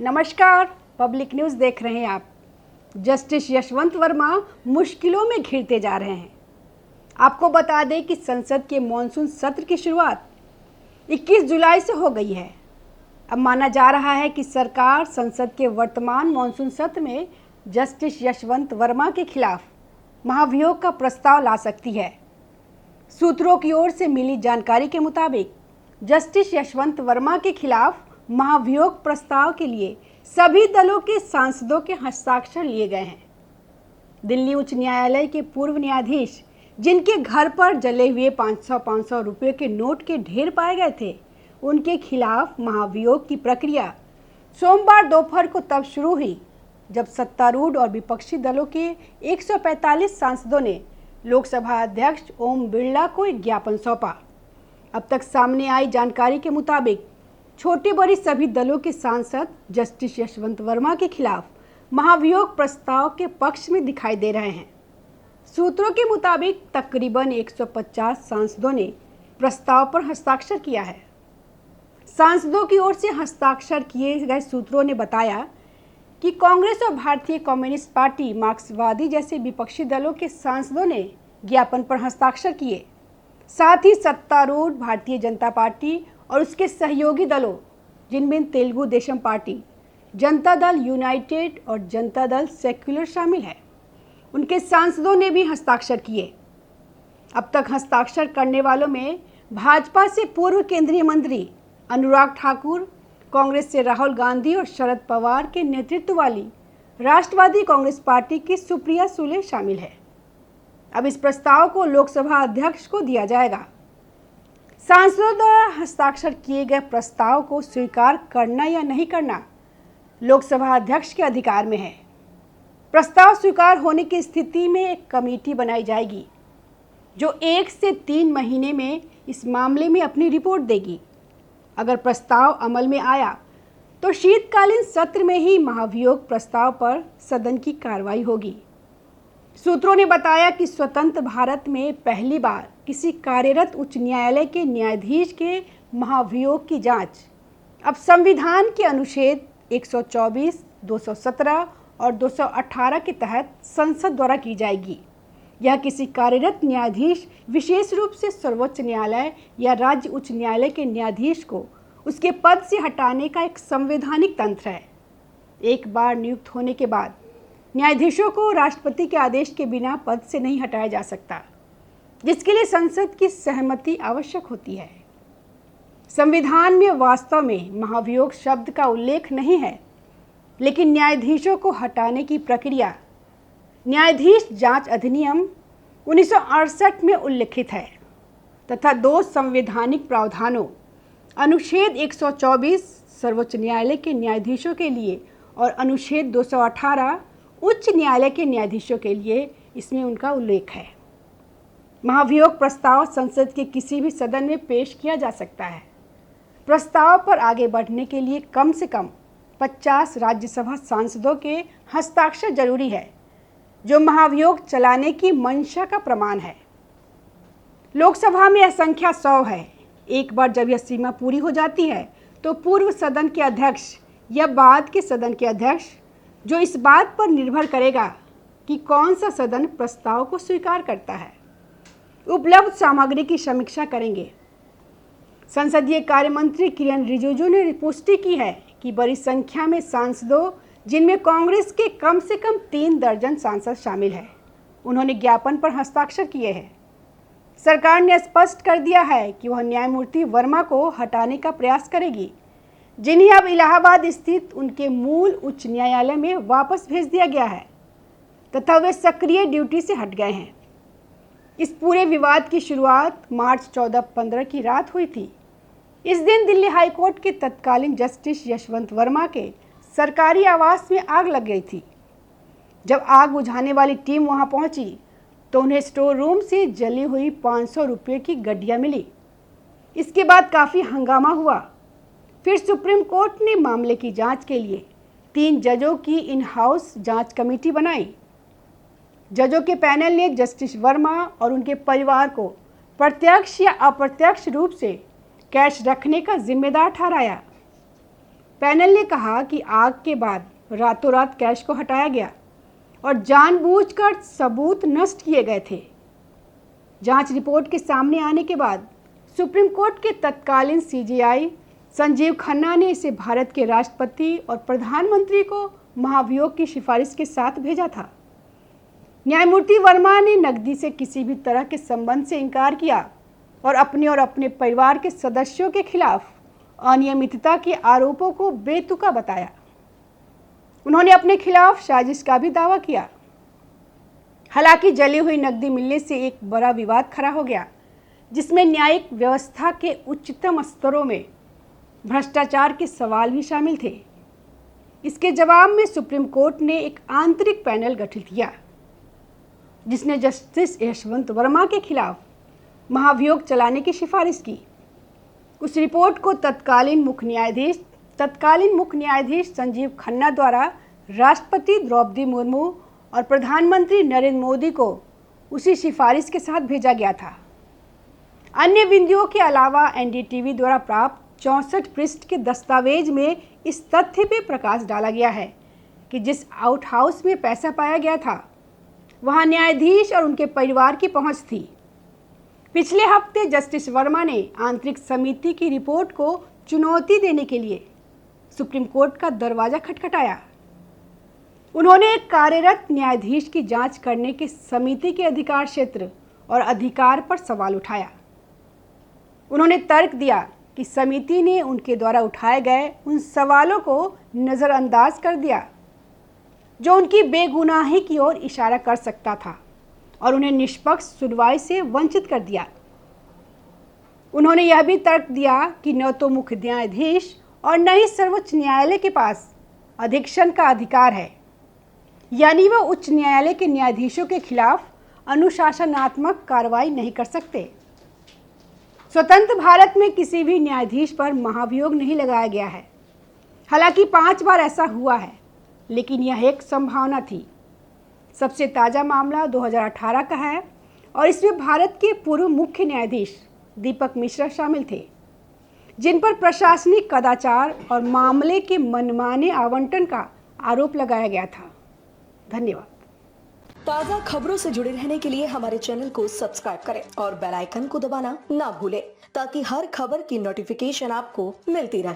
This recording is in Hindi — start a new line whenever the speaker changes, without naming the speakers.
नमस्कार, पब्लिक न्यूज़ देख रहे हैं आप। जस्टिस यशवंत वर्मा मुश्किलों में घिरते जा रहे हैं। आपको बता दें कि संसद के मॉनसून सत्र की शुरुआत 21 जुलाई से हो गई है। अब माना जा रहा है कि सरकार संसद के वर्तमान मॉनसून सत्र में जस्टिस यशवंत वर्मा के खिलाफ महाभियोग का प्रस्ताव ला सकती है। सूत्रों की ओर से मिली जानकारी के मुताबिक जस्टिस यशवंत वर्मा के खिलाफ महाभियोग प्रस्ताव के लिए सभी दलों के सांसदों के हस्ताक्षर लिए गए हैं। दिल्ली उच्च न्यायालय के पूर्व न्यायाधीश जिनके घर पर जले हुए 500 रुपये के नोट के ढेर पाए गए थे, उनके खिलाफ महाभियोग की प्रक्रिया सोमवार दोपहर को तब शुरू हुई जब सत्तारूढ़ और विपक्षी दलों के 145 सांसदों ने लोकसभा अध्यक्ष ओम बिरला को एक ज्ञापन सौंपा। अब तक सामने आई जानकारी के मुताबिक छोटे बड़े सभी दलों के सांसद जस्टिस यशवंत वर्मा के खिलाफ महाभियोग प्रस्ताव के पक्ष में दिखाई दे रहे हैं। सूत्रों के मुताबिक तकरीबन 150 सांसदों ने प्रस्ताव पर हस्ताक्षर किया है। सांसदों की ओर से हस्ताक्षर किए गए सूत्रों ने बताया कि कांग्रेस और भारतीय कम्युनिस्ट पार्टी, मार्क्सवादी जैसे विपक्षी दलों के सांसदों ने ज्ञापन पर हस्ताक्षर किए। साथ ही सत्तारूढ़ भारतीय जनता पार्टी और उसके सहयोगी दलों जिनमें तेलुगु देशम पार्टी, जनता दल यूनाइटेड और जनता दल सेक्युलर शामिल है, उनके सांसदों ने भी हस्ताक्षर किए। अब तक हस्ताक्षर करने वालों में भाजपा से पूर्व केंद्रीय मंत्री अनुराग ठाकुर, कांग्रेस से राहुल गांधी और शरद पवार के नेतृत्व वाली राष्ट्रवादी कांग्रेस पार्टी की सुप्रिया सुले शामिल है। अब इस प्रस्ताव को लोकसभा अध्यक्ष को दिया जाएगा। सांसदों द्वारा हस्ताक्षर किए गए प्रस्ताव को स्वीकार करना या नहीं करना लोकसभा अध्यक्ष के अधिकार में है। प्रस्ताव स्वीकार होने की स्थिति में एक कमेटी बनाई जाएगी जो 1 से 3 महीने में इस मामले में अपनी रिपोर्ट देगी। अगर प्रस्ताव अमल में आया तो शीतकालीन सत्र में ही महाभियोग प्रस्ताव पर सदन की कार्रवाई होगी। सूत्रों ने बताया कि स्वतंत्र भारत में पहली बार किसी कार्यरत उच्च न्यायालय के न्यायाधीश के महाभियोग की जांच अब संविधान के अनुच्छेद 124, 217 और 218 के तहत संसद द्वारा की जाएगी। यह किसी कार्यरत न्यायाधीश, विशेष रूप से सर्वोच्च न्यायालय या राज्य उच्च न्यायालय के न्यायाधीश को उसके पद से हटाने का एक संवैधानिक तंत्र है। एक बार नियुक्त होने के बाद न्यायाधीशों को राष्ट्रपति के आदेश के बिना पद से नहीं हटाया जा सकता, जिसके लिए संसद की सहमति आवश्यक होती है। संविधान में वास्तव में महाभियोग शब्द का उल्लेख नहीं है, लेकिन न्यायाधीशों को हटाने की प्रक्रिया न्यायाधीश जांच अधिनियम 1968 में उल्लिखित है तथा 2 संवैधानिक प्रावधानों अनुच्छेद 124 सर्वोच्च न्यायालय के न्यायाधीशों के लिए और अनुच्छेद 218 उच्च न्यायालय के न्यायाधीशों के लिए इसमें उनका उल्लेख है। महाभियोग प्रस्ताव संसद के किसी भी सदन में पेश किया जा सकता है। प्रस्ताव पर आगे बढ़ने के लिए कम से कम 50 राज्यसभा सांसदों के हस्ताक्षर जरूरी है, जो महाभियोग चलाने की मंशा का प्रमाण है। लोकसभा में यह संख्या 100 है। एक बार जब यह सीमा पूरी हो जाती है तो पूर्व सदन के अध्यक्ष या बाद के सदन के अध्यक्ष, जो इस बात पर निर्भर करेगा कि कौन सा सदन प्रस्ताव को स्वीकार करता है, उपलब्ध सामग्री की समीक्षा करेंगे। संसदीय कार्य मंत्री किरेन रिजिजू ने पुष्टि की है कि बड़ी संख्या में सांसदों, जिनमें कांग्रेस के कम से कम 3 दर्जन सांसद शामिल हैं, उन्होंने ज्ञापन पर हस्ताक्षर किए हैं। सरकार ने स्पष्ट कर दिया है कि वह न्यायमूर्ति वर्मा को हटाने का प्रयास करेगी, जिन्हें अब इलाहाबाद स्थित उनके मूल उच्च न्यायालय में वापस भेज दिया गया है तथा वे सक्रिय ड्यूटी से हट गए हैं। इस पूरे विवाद की शुरुआत मार्च 14-15 की रात हुई थी। इस दिन दिल्ली हाईकोर्ट के तत्कालीन जस्टिस यशवंत वर्मा के सरकारी आवास में आग लग गई थी। जब आग बुझाने वाली टीम वहां पहुंची तो उन्हें स्टोर रूम से जली हुई 500 रुपये की गड्डियां मिली। इसके बाद काफ़ी हंगामा हुआ। फिर सुप्रीम कोर्ट ने मामले की जांच के लिए 3 जजों की इन हाउस जांच कमेटी बनाई। जजों के पैनल ने जस्टिस वर्मा और उनके परिवार को प्रत्यक्ष या अप्रत्यक्ष रूप से कैश रखने का जिम्मेदार ठहराया। पैनल ने कहा कि आग के बाद रातों रात कैश को हटाया गया और जानबूझकर सबूत नष्ट किए गए थे। जांच रिपोर्ट के सामने आने के बाद सुप्रीम कोर्ट के तत्कालीन सीजेआई संजीव खन्ना ने इसे भारत के राष्ट्रपति और प्रधानमंत्री को महाभियोग की सिफारिश के साथ भेजा था। न्यायमूर्ति वर्मा ने नकदी से किसी भी तरह के संबंध से इनकार किया और अपने परिवार के सदस्यों के खिलाफ अनियमितता के आरोपों को बेतुका बताया। उन्होंने अपने खिलाफ साजिश का भी दावा किया। हालांकि जली हुई नकदी मिलने से एक बड़ा विवाद खड़ा हो गया, जिसमें न्यायिक व्यवस्था के उच्चतम स्तरों में भ्रष्टाचार के सवाल भी शामिल थे। इसके जवाब में सुप्रीम कोर्ट ने एक आंतरिक पैनल गठित किया, जिसने जस्टिस यशवंत वर्मा के खिलाफ महाभियोग चलाने की सिफारिश की। उस रिपोर्ट को तत्कालीन मुख्य न्यायाधीश संजीव खन्ना द्वारा राष्ट्रपति द्रौपदी मुर्मू और प्रधानमंत्री नरेंद्र मोदी को उसी सिफारिश के साथ भेजा गया था। अन्य बिंदुओं के अलावा एनडीटीवी द्वारा प्राप्त 64 पृष्ठ के दस्तावेज में इस तथ्य पे प्रकाश डाला गया है कि जिस आउट हाउस में पैसा पाया गया था, वहां न्यायाधीश और उनके परिवार की पहुंच थी। पिछले हफ्ते जस्टिस वर्मा ने आंतरिक समिति की रिपोर्ट को चुनौती देने के लिए सुप्रीम कोर्ट का दरवाजा खटखटाया। उन्होंने एक कार्यरत न्यायाधीश की जांच करने की समिति के अधिकार क्षेत्र और अधिकार पर सवाल उठाया। उन्होंने तर्क दिया कि समिति ने उनके द्वारा उठाए गए उन सवालों को नज़रअंदाज कर दिया जो उनकी बेगुनाही की ओर इशारा कर सकता था और उन्हें निष्पक्ष सुनवाई से वंचित कर दिया। उन्होंने यह भी तर्क दिया कि न तो मुख्य न्यायाधीश और न ही सर्वोच्च न्यायालय के पास अधीक्षण का अधिकार है, यानी वह उच्च न्यायालय के न्यायाधीशों के खिलाफ अनुशासनात्मक कार्रवाई नहीं कर सकते। स्वतंत्र भारत में किसी भी न्यायाधीश पर महाभियोग नहीं लगाया गया है। हालांकि 5 बार ऐसा हुआ है, लेकिन यह एक संभावना थी। सबसे ताज़ा मामला 2018 का है और इसमें भारत के पूर्व मुख्य न्यायाधीश दीपक मिश्रा शामिल थे, जिन पर प्रशासनिक कदाचार और मामले के मनमाने आवंटन का आरोप लगाया गया था। धन्यवाद।
ताज़ा खबरों से जुड़े रहने के लिए हमारे चैनल को सब्सक्राइब करें और बेल आइकन को दबाना ना भूलें, ताकि हर खबर की नोटिफिकेशन आपको मिलती रहे।